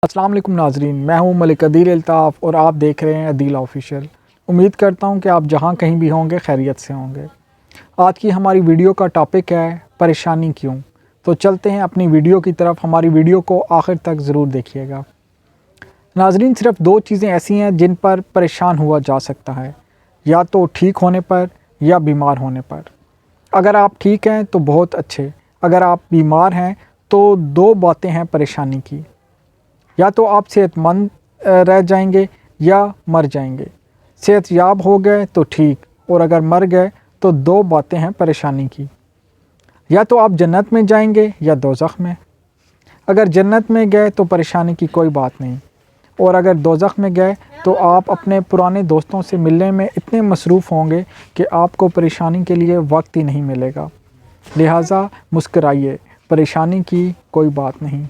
السلام علیکم ناظرین، میں ہوں ملک عدیل الطاف اور آپ دیکھ رہے ہیں عدیل آفیشیل۔ امید کرتا ہوں کہ آپ جہاں کہیں بھی ہوں گے خیریت سے ہوں گے۔ آج کی ہماری ویڈیو کا ٹاپک ہے پریشانی کیوں؟ تو چلتے ہیں اپنی ویڈیو کی طرف۔ ہماری ویڈیو کو آخر تک ضرور دیکھیے گا۔ ناظرین، صرف دو چیزیں ایسی ہیں جن پر پریشان ہوا جا سکتا ہے، یا تو ٹھیک ہونے پر یا بیمار ہونے پر۔ اگر آپ ٹھیک ہیں تو بہت اچھے، اگر آپ بیمار ہیں تو دو باتیں ہیں پریشانی کی، یا تو آپ صحت مند رہ جائیں گے یا مر جائیں گے۔ صحت یاب ہو گئے تو ٹھیک، اور اگر مر گئے تو دو باتیں ہیں پریشانی کی، یا تو آپ جنت میں جائیں گے یا دوزخ میں۔ اگر جنت میں گئے تو پریشانی کی کوئی بات نہیں، اور اگر دوزخ میں گئے تو آپ اپنے پرانے دوستوں سے ملنے میں اتنے مصروف ہوں گے کہ آپ کو پریشانی کے لیے وقت ہی نہیں ملے گا۔ لہٰذا مسکرائیے، پریشانی کی کوئی بات نہیں۔